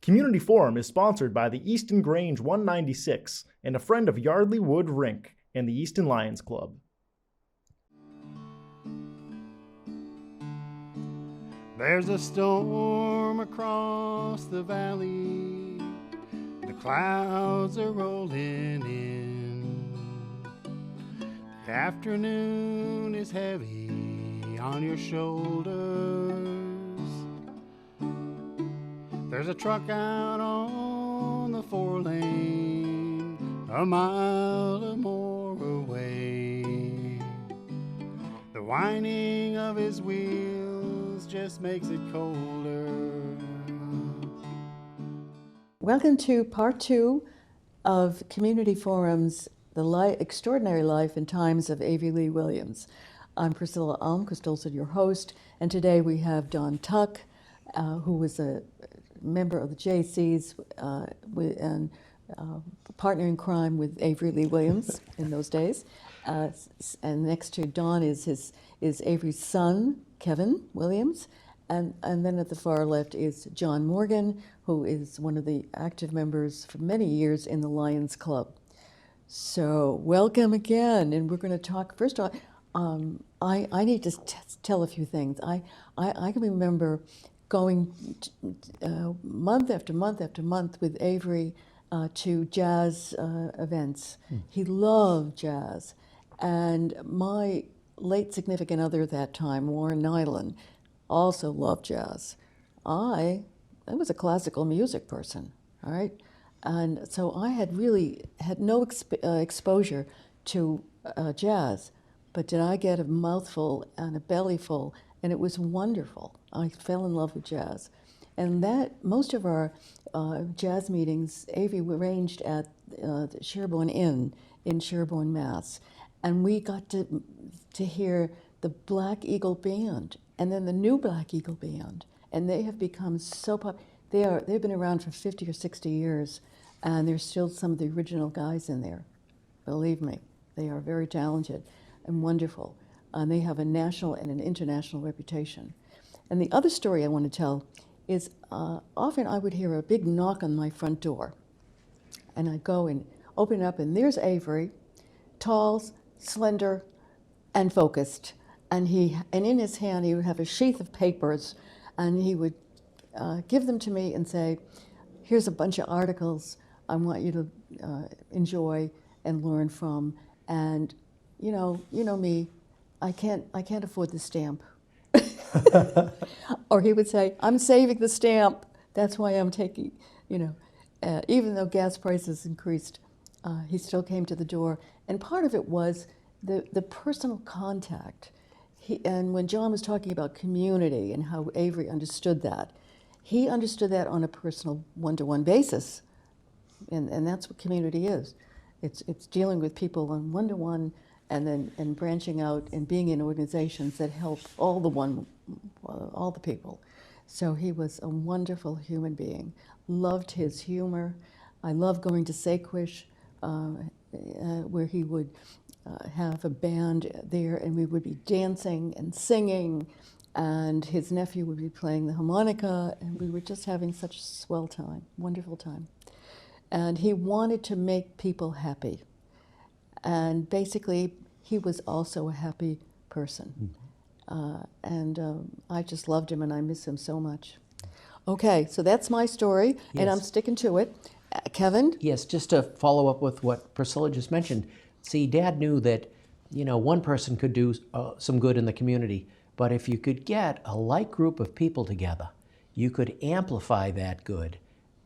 Community Forum is sponsored by the Easton Grange 196 and a friend of Yardley Wood Rink and the Easton Lions Club. There's a storm across the valley, the clouds are rolling in. The afternoon is heavy on your shoulders. There's a truck out on the 4-lane, a mile or more away. The whining of his wheels just makes it colder. Welcome to part 2 of Community Forum's The Extraordinary Life and Times of Avery Lee Williams. I'm Priscilla Almquist, Olsen, your host, and today we have Don Tuck, who was a member of the JCs and partner in crime with Avery Lee Williams in those days. And next to Don is Avery's son, Kevin Williams. And then at the far left is John Morgan, who is one of the active members for many years in the Lions Club. So welcome again, and we're going to talk, first of all, I need to tell a few things. I can remember going month after month after month with Avery to jazz events. He loved jazz. And my late significant other at that time, Warren Nyland, also loved jazz. I was a classical music person, all right? And so I had really had no exposure to jazz, but did I get a mouthful and a bellyful, and it was wonderful. I fell in love with jazz. And that, most of our jazz meetings, Avery arranged at the Sherborne Inn in Sherborne, Mass. And we got to hear the Black Eagle Band, and then the new Black Eagle Band. And they have become so popular. They've been around for 50 or 60 years, and there's still some of the original guys in there. Believe me, they are very talented and wonderful. And they have a national and an international reputation. And the other story I want to tell is often I would hear a big knock on my front door. And I'd go and open it up, and there's Avery, tall, slender, and focused. And in his hand, he would have a sheath of papers, and he would give them to me and say, here's a bunch of articles I want you to enjoy and learn from. And you know me, I can't afford the stamp. Or he would say, I'm saving the stamp. That's why I'm taking, even though gas prices increased, he still came to the door. And part of it was the personal contact. And when John was talking about community and how Avery understood that, he understood that on a personal one-to-one basis. And that's what community is. It's dealing with people on one-to-one, and branching out and being in organizations that help all the people. So he was a wonderful human being. Loved his humor. I loved going to Saquish, where he would have a band there, and we would be dancing and singing, and his nephew would be playing the harmonica, and we were just having such a swell time, wonderful time. And he wanted to make people happy. And basically, he was also a happy person. I just loved him, and I miss him so much. Okay, so that's my story, and I'm sticking to it. Kevin? Yes, just to follow up with what Priscilla just mentioned. See, Dad knew that, one person could do some good in the community, but if you could get a like group of people together, you could amplify that good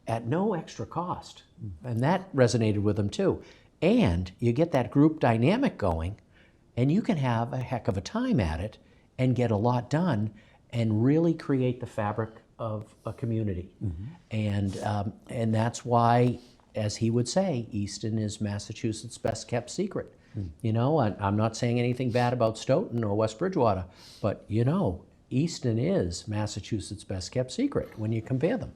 at no extra cost. And that resonated with him too. And you get that group dynamic going, and you can have a heck of a time at it and get a lot done and really create the fabric of a community. And that's why, as he would say, Easton is Massachusetts' best kept secret. I'm not saying anything bad about Stoughton or West Bridgewater, but Easton is Massachusetts' best kept secret when you compare them.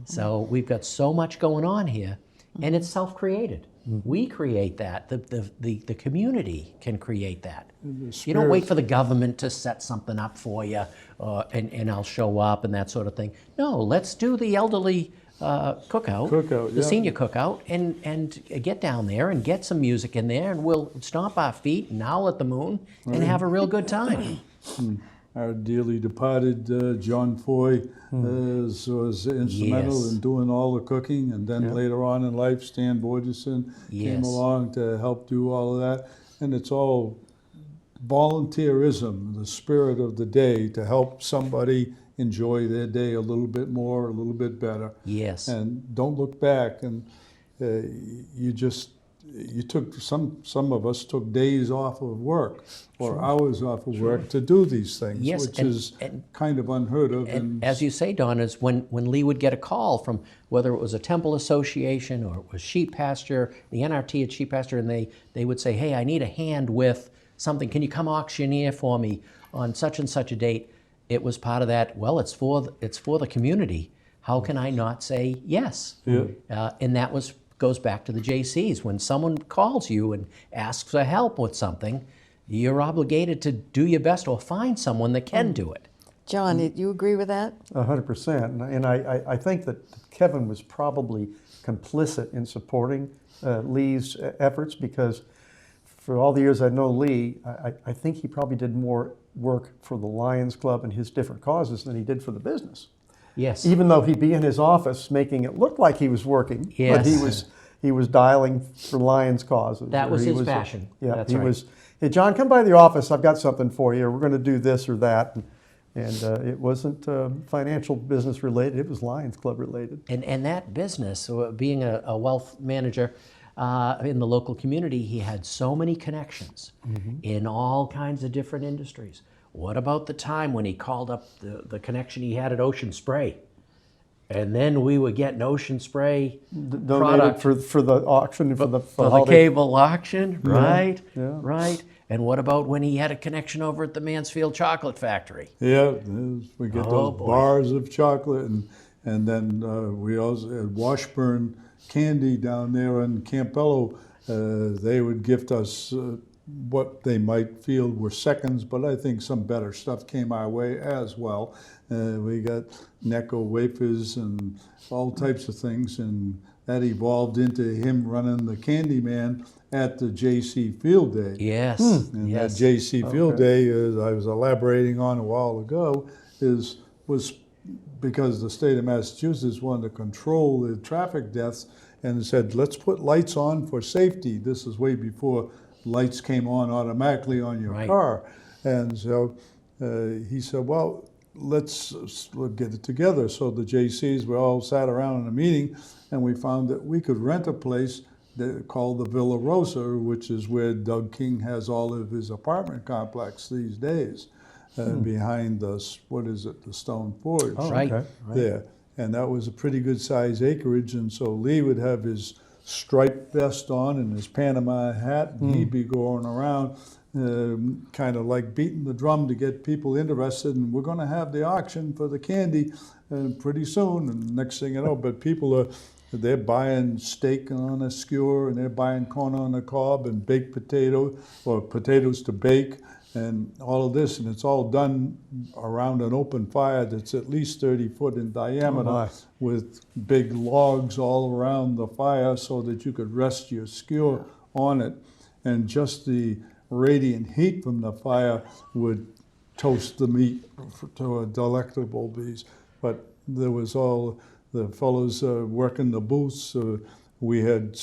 So we've got so much going on here, and it's self-created. We create that. The community can create that. You don't wait for the government to set something up for you, and I'll show up and that sort of thing. No, let's do the elderly cookout, Cookout, the yeah. senior cookout, and get down there and get some music in there, and we'll stomp our feet and howl at the moon and have a real good time. Our dearly departed John Foy was instrumental Yes. in doing all the cooking, and then later on in life, Stan Borgeson came Yes. along to help do all of that. And it's all volunteerism, the spirit of the day, to help somebody enjoy their day a little bit more, a little bit better. Yes. And don't look back. And you took some of us took days off of work or hours off of work to do these things, Yes, which and- is and- kind of unheard of. And as you say, Don, is when Lee would get a call from whether it was a temple association or it was sheep pasture, the NRT at sheep pasture, and they would say, hey, I need a hand with something. Can you come auctioneer for me on such and such a date? It was part of that, well, it's for the community. How can I not say yes? Yeah. And that goes back to the JCs. When someone calls you and asks for help with something, you're obligated to do your best or find someone that can do it. John, do you agree with that? 100%. And I think that Kevin was probably complicit in supporting Lee's efforts, because for all the years I've known Lee, I think he probably did more work for the Lions Club and his different causes than he did for the business. Yes. Even though he'd be in his office making it look like he was working, Yes. but he was dialing for Lions causes. That or was he his passion. Yeah, That's he right. was. Hey, John, come by the office. I've got something for you. We're going to do this or that, and it wasn't financial business related. It was Lions Club related. And that business, being a wealth manager in the local community, he had so many connections in all kinds of different industries. What about the time when he called up the connection he had at Ocean Spray? And then we were getting Ocean Spray Donated for the auction for the holiday. cable auction, right? yeah. Right. And what about when he had a connection over at the Mansfield Chocolate Factory? Yeah, we get Oh, those boy. bars of chocolate, and then we also had Washburn Candy down there in Campello. They would gift us what they might feel were seconds, but I think some better stuff came our way as well. We got Necco wafers and all types of things, and that evolved into him running the Candyman at the JC Field Day. Yes. And Yes. that JC Field Day, as I was elaborating on a while ago, was because the state of Massachusetts wanted to control the traffic deaths and said, let's put lights on for safety. This is way before lights came on automatically on your Right. car. And so he said, well, let's get it together. So the JCs, we all sat around in a meeting, and we found that we could rent a place called the Villa Rosa, which is where Doug King has all of his apartment complex these days, behind the Stone Forge. Oh, Right. okay. There. And that was a pretty good size acreage, and so Lee would have his striped vest on and his Panama hat, and he'd be going around kind of like beating the drum to get people interested, and we're going to have the auction for the candy pretty soon, and next thing you know, but people they're buying steak on a skewer, and they're buying corn on the cob and baked potato or potatoes to bake, and all of this, and it's all done around an open fire that's at least 30 foot in diameter, my. with big logs all around the fire so that you could rest your skewer on it, and just the radiant heat from the fire would toast the meat to a delectable piece. But there was all the fellows working the booths. We had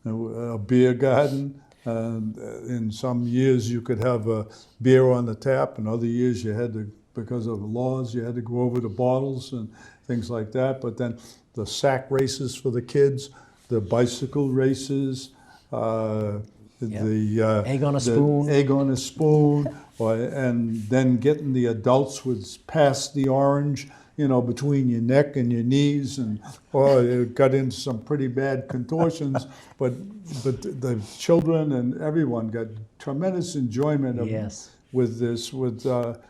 a beer garden. In some years you could have a beer on the tap, and other years you had to, because of laws, you had to go over the bottles and things like that. But then the sack races for the kids, the bicycle races, the Egg on a the spoon. egg on a spoon, and then getting the adults with past the orange, between your neck and your knees, and it got into some pretty bad contortions. but the children and everyone got tremendous enjoyment of, Yes. with this, without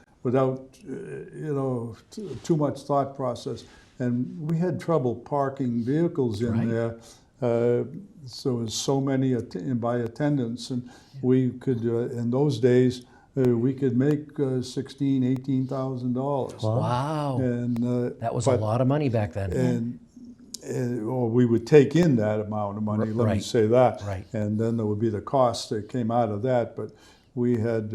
too much thought process. And we had trouble parking vehicles in Right. there. So there's so many by attendance, and we could in those days we could make $16,000, $18,000. Wow. And That was a lot of money back then. And or we would take in that amount of money, let me Right. say that. Right. And then there would be the cost that came out of that. But we had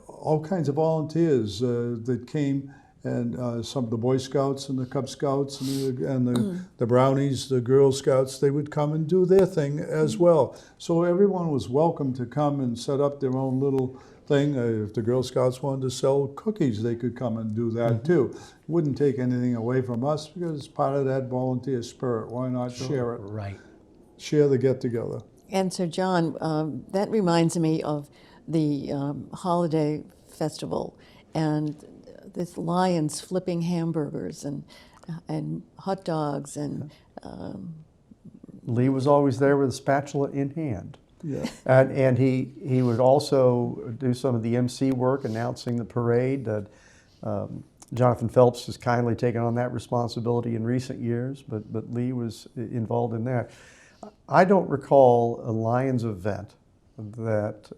all kinds of volunteers that came, and some of the Boy Scouts and the Cub Scouts and the Brownies, the Girl Scouts, they would come and do their thing as well. So everyone was welcome to come and set up their own little thing. If the Girl Scouts wanted to sell cookies, they could come and do that too. Wouldn't take anything away from us because it's part of that volunteer spirit. Why not share it? Right. Share the get-together. And so, John, that reminds me of the holiday festival and this Lions flipping hamburgers and hot dogs and Lee was always there with a spatula in hand. Yeah. And he would also do some of the MC work, announcing the parade. Jonathan Phelps has kindly taken on that responsibility in recent years, but Lee was involved in that. I don't recall a Lions event that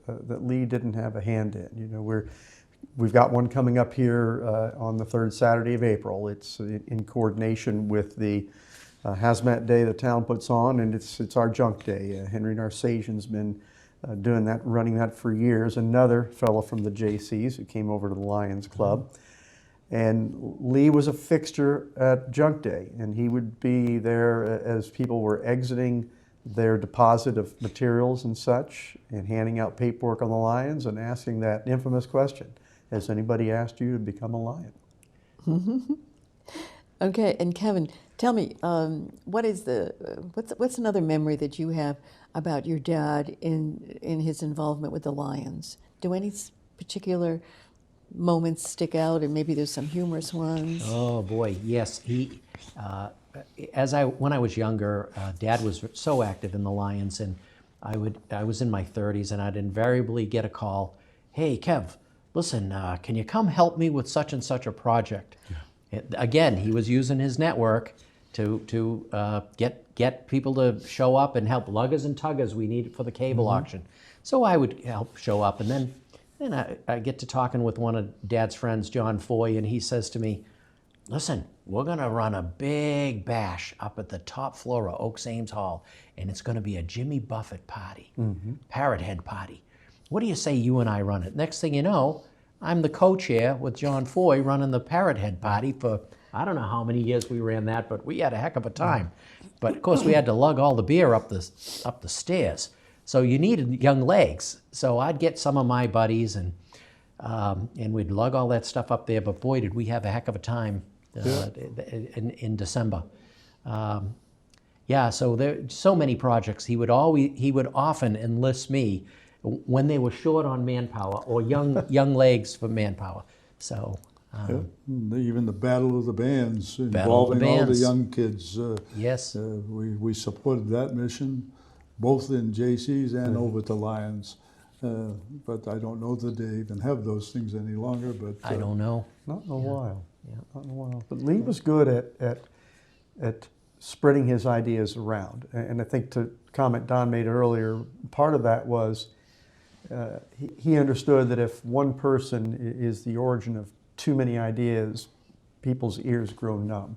Lee didn't have a hand in. You know, we've got one coming up here on the third Saturday of April. It's in coordination with the Hazmat Day the town puts on, and it's our junk day. Henry Narsazian's been doing that, running that for years. Another fellow from the JCs who came over to the Lions Club. And Lee was a fixture at junk day, and he would be there as people were exiting their deposit of materials and such, and handing out paperwork on the Lions and asking that infamous question: has anybody asked you to become a Lion? Okay, and Kevin, tell me, what's another memory that you have about your dad in his involvement with the Lions? Do any particular moments stick out, and maybe there's some humorous ones? Oh boy, yes. He, when I was younger, Dad was so active in the Lions, and I was in my 30s, and I'd invariably get a call. Hey, Kev, listen, can you come help me with such and such a project? Yeah. Again, he was using his network to get people to show up and help luggers and tuggers we needed for the cable auction. So I would help show up, and then I get to talking with one of Dad's friends, John Foy, and he says to me, listen, we're going to run a big bash up at the top floor of Oaks Ames Hall, and it's going to be a Jimmy Buffett party, Parrot Head party. What do you say you and I run it? Next thing you know, I'm the co-chair with John Foy running the Parrot Head party for, I don't know how many years we ran that, but we had a heck of a time. But of course, we had to lug all the beer up the stairs. So you needed young legs. So I'd get some of my buddies, and we'd lug all that stuff up there. But boy, did we have a heck of a time in December. So there so many projects. He would often enlist me when they were short on manpower or young legs for manpower. So. Even the Battle of the Bands, Battle of the involving all the Bands. young kids. Yes. We supported that mission, both in JCs and over to Lions. But I don't know that they even have those things any longer. But I don't know. Not in a while. Yeah. Not in a while. But Lee was good at spreading his ideas around. And I think, to comment Don made earlier, part of that was he understood that if one person is the origin of too many ideas, people's ears grow numb.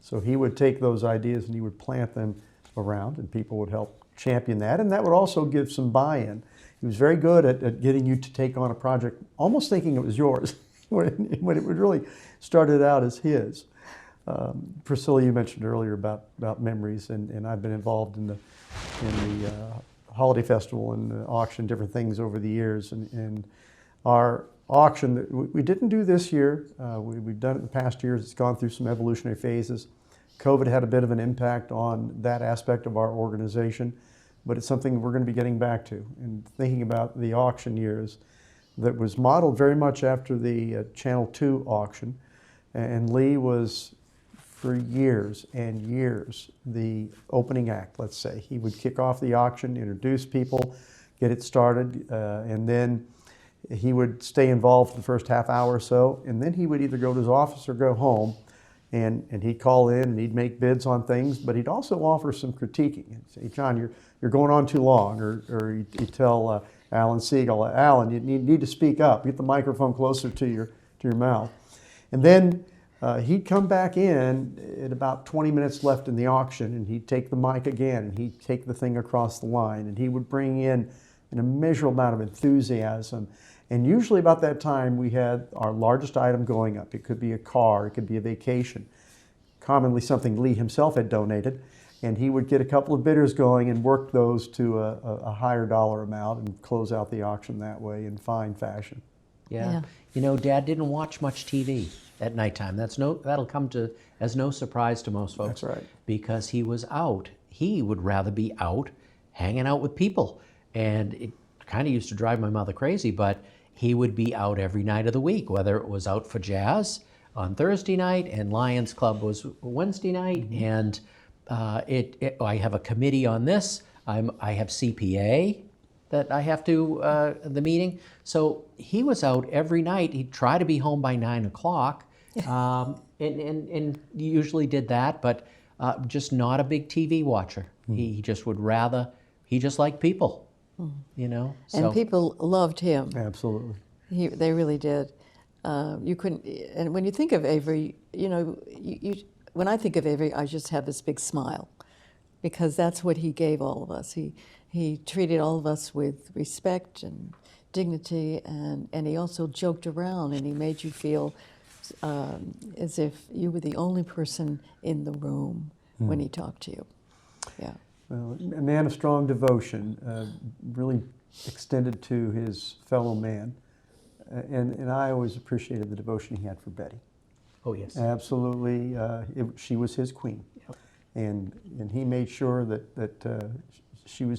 So he would take those ideas and he would plant them around, and people would help champion that, and that would also give some buy-in. He was very good at getting you to take on a project almost thinking it was yours when it would really started out as his. Priscilla, you mentioned earlier about memories, and I've been involved in the holiday festival and the auction, different things over the years, and our auction that we didn't do this year. We've done it in the past years. It's gone through some evolutionary phases. COVID had a bit of an impact on that aspect of our organization, but it's something we're going to be getting back to and thinking about the auction years that was modeled very much after the Channel 2 auction. And Lee was, for years and years, the opening act, let's say. He would kick off the auction, introduce people, get it started, and then he would stay involved for the first half hour or so, and then he would either go to his office or go home, and he'd call in and he'd make bids on things, but he'd also offer some critiquing. He'd say, John, you're going on too long, or he'd tell Alan Siegel, Alan, you need to speak up, get the microphone closer to your mouth. And then He'd come back in at about 20 minutes left in the auction, and he'd take the mic again, and he'd take the thing across the line, and he would bring in an immeasurable amount of enthusiasm. And usually about that time, we had our largest item going up. It could be a car, it could be a vacation, commonly something Lee himself had donated. And he would get a couple of bidders going and work those to a higher dollar amount and close out the auction that way in fine fashion. Yeah. Yeah. You know, Dad didn't watch much TV at nighttime. That'll come as no surprise to most folks. That's right. Because he was out. He would rather be out hanging out with people. And it kind of used to drive my mother crazy, but he would be out every night of the week, whether it was out for jazz on Thursday night and Lions Club was Wednesday night. And I have a committee on this. I have CPA that I have to, the meeting. So he was out every night. He'd try to be home by 9 o'clock, and usually did that, but just not a big TV watcher. He just would rather, he just liked people, you know? And people loved him. Absolutely. They really did. You couldn't, and when you think of Avery, you know, when I think of Avery, I just have this big smile, because that's what he gave all of us. He treated all of us with respect and dignity, and he also joked around, and he made you feel as if you were the only person in the room when he talked to you. Yeah. Well, a man of strong devotion, really extended to his fellow man. And I always appreciated the devotion he had for Betty. Oh, yes. Absolutely. She was his queen. Yep. And he made sure that she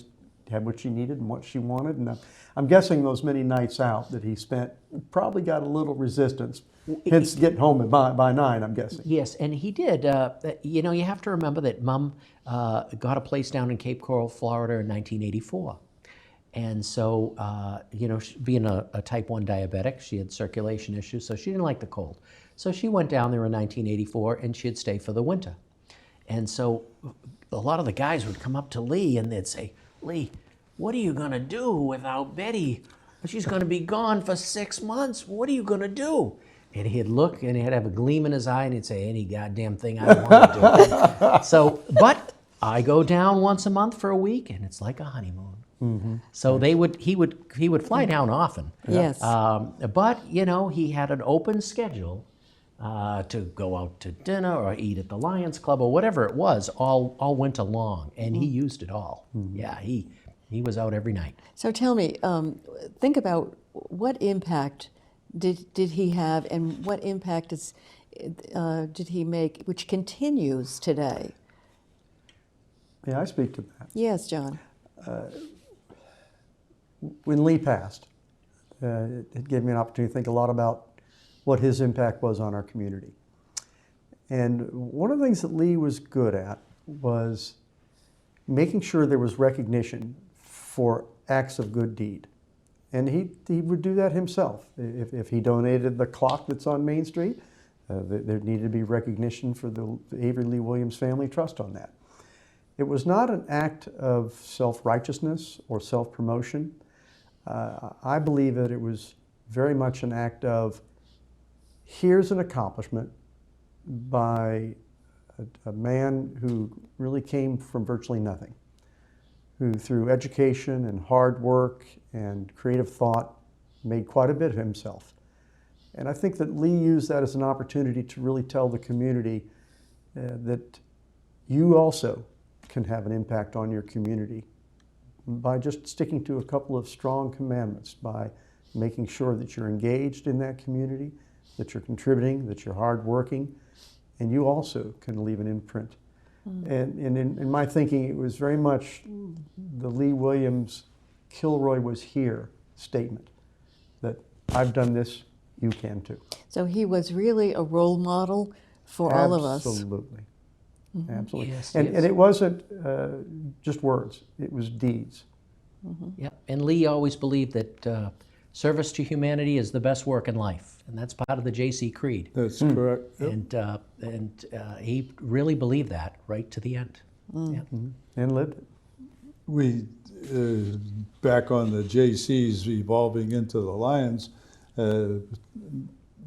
had what she needed and what she wanted. And I'm guessing those many nights out that he spent probably got a little resistance, hence getting home by 9, I'm guessing. Yes, and he did. You know, you have to remember that Mom got a place down in Cape Coral, Florida in 1984. And so, you know, being a type 1 diabetic, she had circulation issues, so she didn't like the cold. So she went down there in 1984, and she'd stay for the winter. And so a lot of the guys would come up to Lee, and they'd say, "Lee, what are you going to do without Betty? She's going to be gone for 6 months. What are you going to do?" And he'd look, and he'd have a gleam in his eye, and he'd say, "Any goddamn thing I want to do." So, but I go down once a month for a week, and it's like a honeymoon. Mm-hmm. So he would fly down often. Yes. But you know, he had an open schedule to go out to dinner or eat at the Lions Club or whatever it was all winter long, and he used it all. Yeah, he was out every night. So tell me, think about what impact did he have, and what impact did he make, which continues today? Yeah, I speak to that. Yes, John. When Lee passed, it gave me an opportunity to think a lot about what his impact was on our community. And one of the things that Lee was good at was making sure there was recognition for acts of good deed. And he would do that himself. If he donated the clock that's on Main Street, there needed to be recognition for the Avery Lee Williams Family Trust on that. It was not an act of self-righteousness or self-promotion. I believe that it was very much an act of, here's an accomplishment by a man who really came from virtually nothing, who through education and hard work and creative thought made quite a bit of himself. And I think that Lee used that as an opportunity to really tell the community that you also can have an impact on your community by just sticking to a couple of strong commandments, by making sure that you're engaged in that community, that you're contributing, that you're hardworking, and you also can leave an imprint. And in my thinking, it was very much the Lee Williams, Kilroy was here statement, that I've done this, you can too. So he was really a role model for all of us. Absolutely. Absolutely. Yes, and yes. it wasn't just words, it was deeds. Yeah, and Lee always believed that service to humanity is the best work in life, and that's part of the JC Creed. That's correct. Yep. And he really believed that right to the end. Yeah. And lived it. We, back on the JCs evolving into the Lions,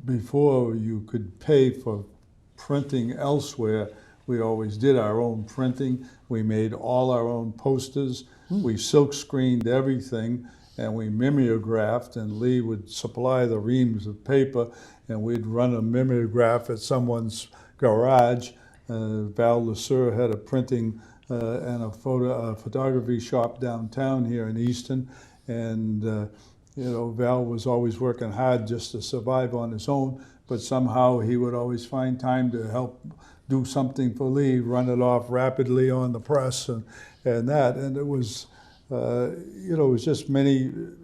before you could pay for printing elsewhere, we always did our own printing. We made all our own posters. We silk screened everything, and we mimeographed, and Lee would supply the reams of paper, and we'd run a mimeograph at someone's garage. Val Lasser had a printing and a photography shop downtown here in Easton, and Val was always working hard just to survive on his own, but somehow he would always find time to help do something for Lee, run it off rapidly on the press and that. And it was, it was just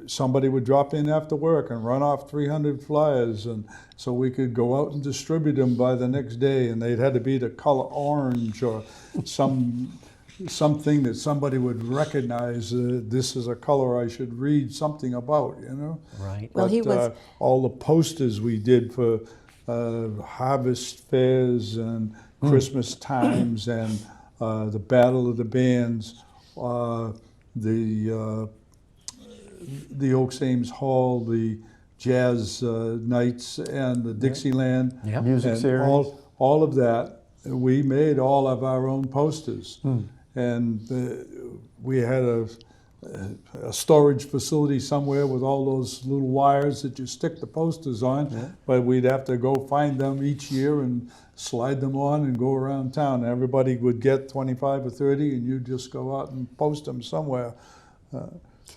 somebody would drop in after work and run off 300 flyers, and so we could go out and distribute them by the next day, and they'd had to be the color orange or something that somebody would recognize. This is a color I should read something about, Right. Well, he was all the posters we did for harvest fairs and Christmas times and the Battle of the Bands, the Oaks Ames Hall, the Jazz Nights, and the Dixieland Yep. Music and series. all of that. We made all of our own posters, and we had a storage facility somewhere with all those little wires that you stick the posters on, but we'd have to go find them each year and slide them on and go around town. Everybody would get 25 or 30, and you'd just go out and post them somewhere.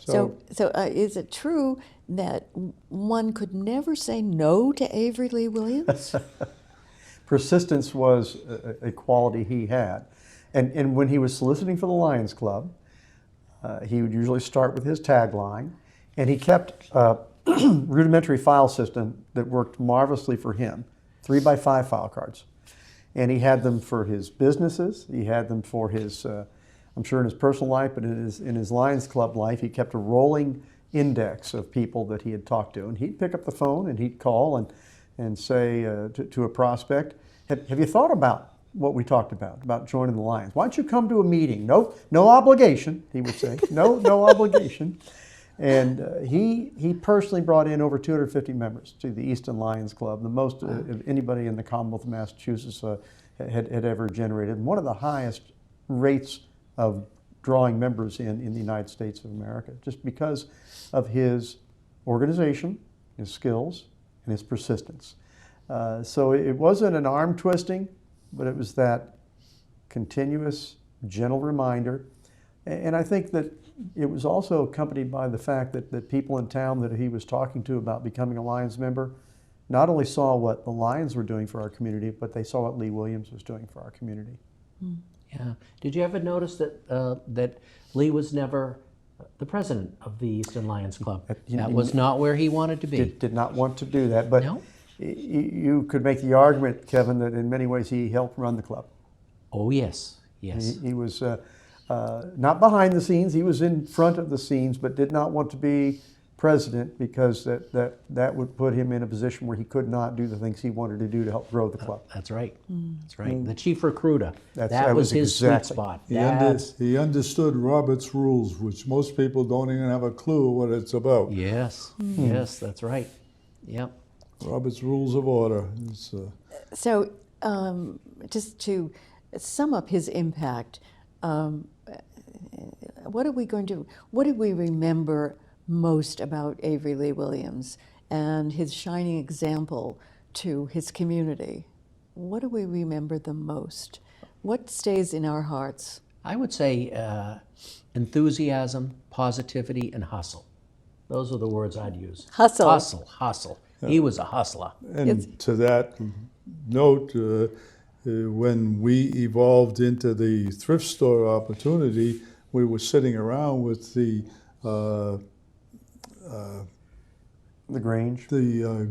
So is it true that one could never say no to Avery Lee Williams? Persistence was a quality he had. And when he was soliciting for the Lions Club, he would usually start with his tagline, and he kept a rudimentary file system that worked marvelously for him, 3x5 file cards. And he had them for his businesses, he had them for his, I'm sure in his personal life, but in his Lions Club life, he kept a rolling index of people that he had talked to. And he'd pick up the phone and he'd call and say to a prospect, have you thought about what we talked about joining the Lions? Why don't you come to a meeting? No obligation, he would say. No obligation. And he personally brought in over 250 members to the Easton Lions Club, the most anybody in the Commonwealth of Massachusetts had ever generated, and one of the highest rates of drawing members in the United States of America, just because of his organization, his skills, and his persistence. So it wasn't an arm twisting, but it was that continuous, gentle reminder. And I think that it was also accompanied by the fact that people in town that he was talking to about becoming a Lions member not only saw what the Lions were doing for our community, but they saw what Lee Williams was doing for our community. Yeah. Did you ever notice that Lee was never the president of the Easton Lions Club? That was not where he wanted to be. Did not want to do that, but No? you could make the argument, Kevin, that in many ways he helped run the club. Oh, yes. Yes. He was not behind the scenes, he was in front of the scenes, but did not want to be president because that would put him in a position where he could not do the things he wanted to do to help grow the club. That's right. That's right. The chief recruiter. That That was was his exactly. sweet spot. He understood Robert's rules, which most people don't even have a clue what it's about. Yes. Yes, that's right. Yep. Robert's Rules of Order. So just to sum up his impact, what do we remember most about Avery Lee Williams and his shining example to his community? What do we remember the most? What stays in our hearts? I would say enthusiasm, positivity, and hustle. Those are the words I'd use. Hustle. Hustle. He was a hustler. And to that note, when we evolved into the thrift store opportunity, we were sitting around with the Grange.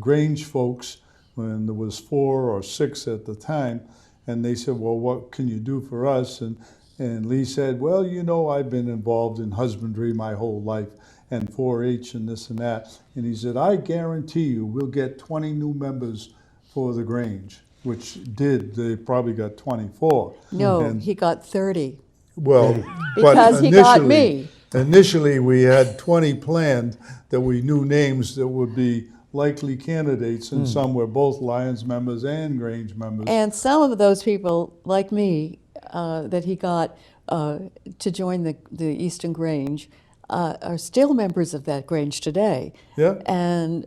Grange folks, when there was 4 or 6 at the time, and they said, well, what can you do for us? And Lee said, well, I've been involved in husbandry my whole life, and 4-H and this and that. And he said, I guarantee you we'll get 20 new members for the Grange, which they probably got 24. No, And, he got 30. well, Because but he got me. Initially, we had 20 planned that we knew names that would be likely candidates, and some were both Lions members and Grange members. And some of those people, like me, that he got to join the Eastern Grange, are still members of that Grange today. Yeah. And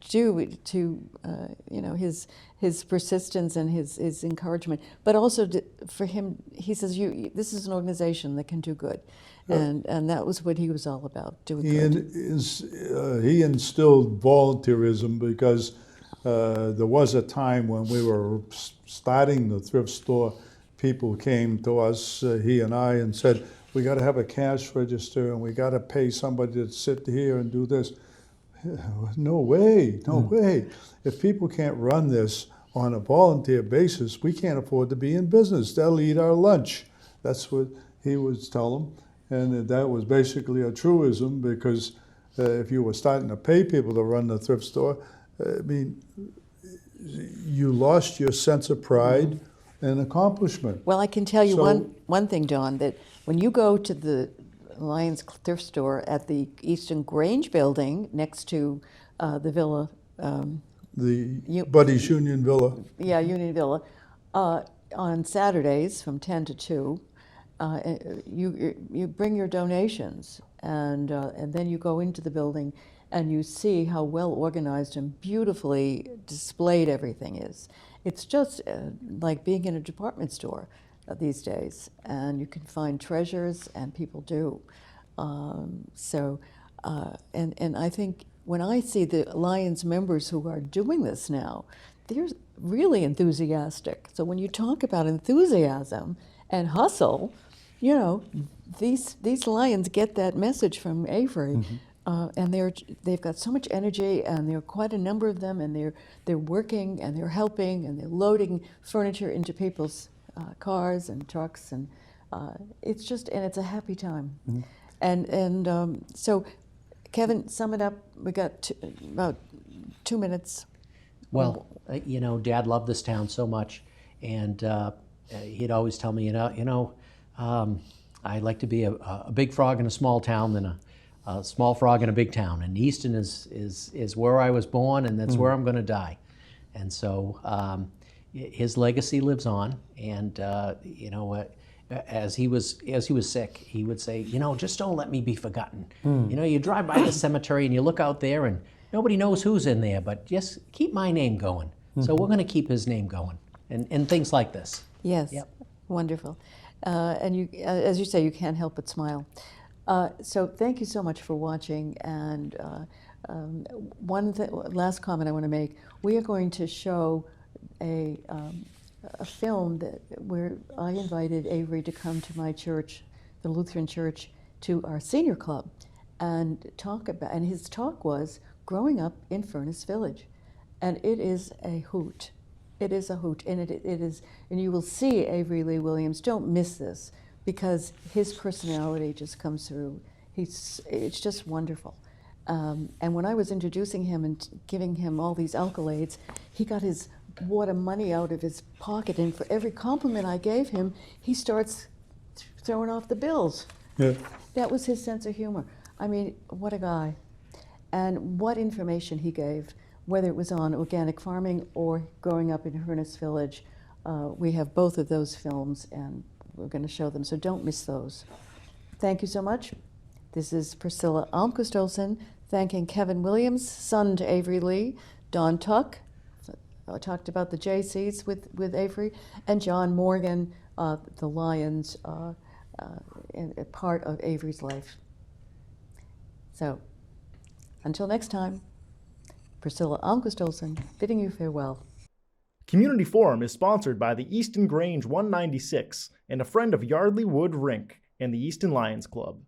due to his persistence and his encouragement, but also for him, he says, this is an organization that can do good. And that was what he was all about, doing good. He instilled volunteerism because there was a time when we were starting the thrift store, people came to us, he and I, and said, we got to have a cash register and we got to pay somebody to sit here and do this. No way, no way. If people can't run this on a volunteer basis, we can't afford to be in business. They'll eat our lunch. That's what he would tell them. And that was basically a truism, because if you were starting to pay people to run the thrift store, I mean, you lost your sense of pride and accomplishment. Well, I can tell you one thing, Don, that when you go to the Lions thrift store at the Eastern Grange building next to the villa, The Buddy's Union Villa. Yeah, Union Villa, on Saturdays from 10 to 2, you bring your donations, and then you go into the building and you see how well organized and beautifully displayed everything is. It's just like being in a department store these days, and you can find treasures, and people do. And I think when I see the Lions members who are doing this now, they're really enthusiastic. So when you talk about enthusiasm and hustle, you know, these Lions get that message from Avery. And they've got so much energy, and there are quite a number of them, and they're working, and they're helping, and they're loading furniture into people's cars and trucks, and it's a happy time. So, Kevin, sum it up. We got about 2 minutes. Well, you know, Dad loved this town so much, and he'd always tell me, I like to be a big frog in a small town than a small frog in a big town. And Easton is where I was born, and that's where I'm going to die. And so his legacy lives on. And as he was sick, he would say, just don't let me be forgotten. You drive by the cemetery and you look out there, and nobody knows who's in there, but just keep my name going. So we're going to keep his name going, and things like this. Yes, Yep. Wonderful. And you, as you say, you can't help but smile. So thank you so much for watching. And last comment I want to make: we are going to show a film where I invited Avery to come to my church, the Lutheran Church, to our senior club, and talk about. And his talk was growing up in Furnace Village, and it is a hoot. It is a hoot, and it is, and you will see Avery Lee Williams. Don't miss this, because his personality just comes through. It's just wonderful. And when I was introducing him and giving him all these accolades, he got his wad of money out of his pocket, and for every compliment I gave him, he starts throwing off the bills. Yeah. That was his sense of humor. I mean, what a guy. And what information he gave, whether it was on organic farming or growing up in Furnace Village. We have both of those films, and we're going to show them, so don't miss those. Thank you so much. This is Priscilla Almquist Olsen thanking Kevin Williams, son to Avery Lee, Don Tuck, talked about the JCs with Avery, and John Morgan, the Lions, a part of Avery's life. So, until next time, Priscilla Almquist Olsen bidding you farewell. Community Forum is sponsored by the Easton Grange 196 and a friend of Yardley Wood Rink and the Easton Lions Club.